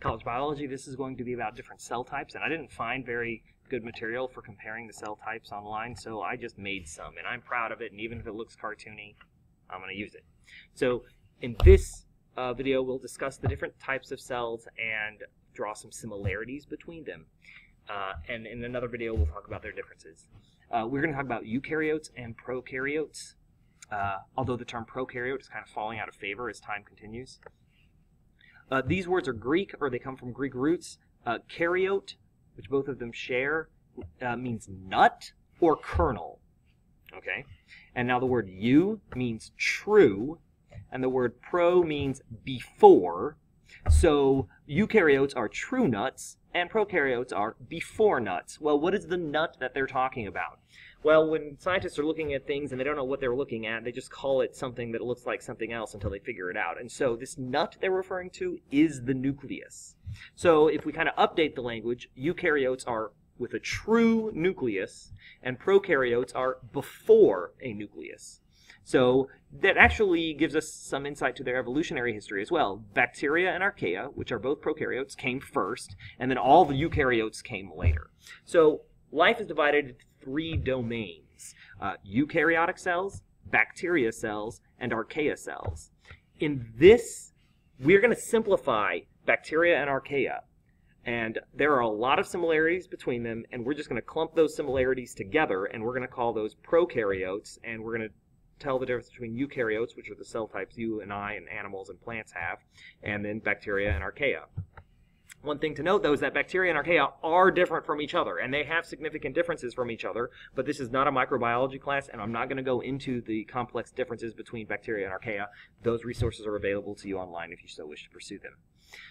college biology, this is going to be about different cell types, and I didn't find very good material for comparing the cell types online, so I just made some, and I'm proud of it, and even if it looks cartoony, I'm going to use it. So in this video, we'll discuss the different types of cells and draw some similarities between them. And in another video, we'll talk about their differences. We're going to talk about eukaryotes and prokaryotes, although the term prokaryote is kind of falling out of favor as time continues. These words are Greek, or they come from Greek roots. Karyote, which both of them share, means nut or kernel. Okay? And now the word eu means true, and the word pro means before. So eukaryotes are true nuts, and prokaryotes are before nuts. Well, what is the nut that they're talking about? Well, when scientists are looking at things and they don't know what they're looking at, they just call it something that looks like something else until they figure it out. And so this nut they're referring to is the nucleus. So if we kind of update the language, eukaryotes are with a true nucleus, and prokaryotes are before a nucleus. So that actually gives us some insight to their evolutionary history as well. Bacteria and Archaea, which are both prokaryotes, came first, and then all the eukaryotes came later. So life is divided into three domains: eukaryotic cells, bacteria cells, and Archaea cells. In this, we're going to simplify bacteria and Archaea. And there are a lot of similarities between them, and we're just going to clump those similarities together, and we're going to call those prokaryotes, and we're going to tell the difference between eukaryotes, which are the cell types you and I and animals and plants have, and then bacteria and Archaea. One thing to note, though, is that bacteria and Archaea are different from each other, and they have significant differences from each other, but this is not a microbiology class, and I'm not going to go into the complex differences between bacteria and Archaea. Those resources are available to you online if you so wish to pursue them.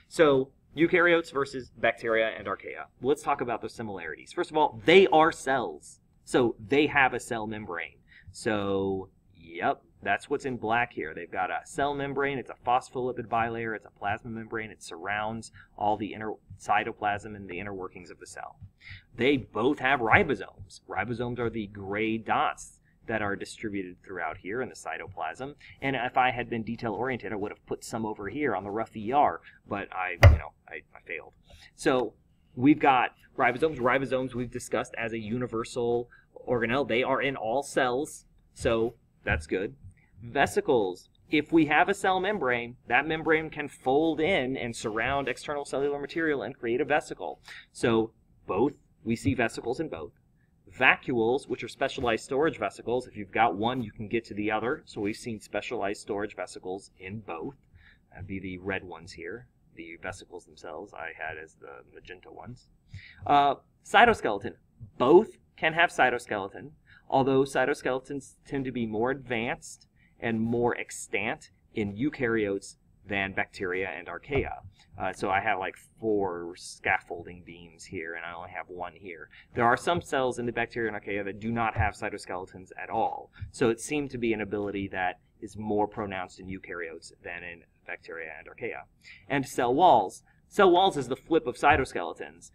So, eukaryotes versus bacteria and Archaea. Let's talk about the similarities. First of all, they are cells, so they have a cell membrane. So, yep, that's what's in black here. They've got a cell membrane. It's a phospholipid bilayer. It's a plasma membrane. It surrounds all the inner cytoplasm and the inner workings of the cell. They both have ribosomes. Ribosomes are the gray dots that are distributed throughout here in the cytoplasm. And if I had been detail-oriented, I would have put some over here on the rough ER, but I failed. So we've got ribosomes. Ribosomes we've discussed as a universal organelle. They are in all cells, so that's good. Vesicles. If we have a cell membrane, that membrane can fold in and surround external cellular material and create a vesicle. So we see vesicles in both. Vacuoles, which are specialized storage vesicles. If you've got one, you can get to the other. So we've seen specialized storage vesicles in both. That'd be the red ones here. The vesicles themselves I had as the magenta ones. Cytoskeleton. Both can have cytoskeleton, although cytoskeletons tend to be more advanced and more extant in eukaryotes than bacteria and Archaea. So I have like 4 scaffolding beams here, and I only have 1 here. There are some cells in the bacteria and Archaea that do not have cytoskeletons at all. So it seemed to be an ability that is more pronounced in eukaryotes than in bacteria and Archaea. And cell walls. Cell walls is the flip of cytoskeletons.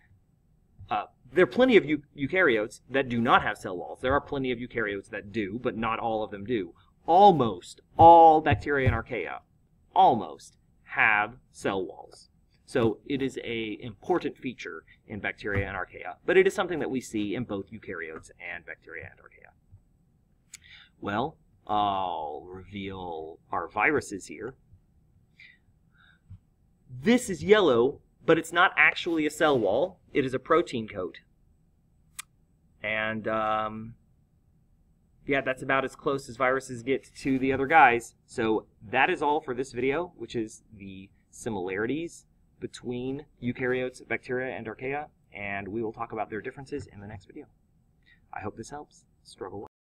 There are plenty of eukaryotes that do not have cell walls. There are plenty of eukaryotes that do, but not all of them do. Almost all bacteria and Archaea almost have cell walls. So it is an important feature in bacteria and Archaea, but it is something that we see in both eukaryotes and bacteria and Archaea. Well, I'll reveal our viruses here. This is yellow, but it's not actually a cell wall. It is a protein coat. And yeah, that's about as close as viruses get to the other guys. So that is all for this video, which is the similarities between eukaryotes, bacteria, and Archaea, and we will talk about their differences in the next video. I hope this helps. Struggle well.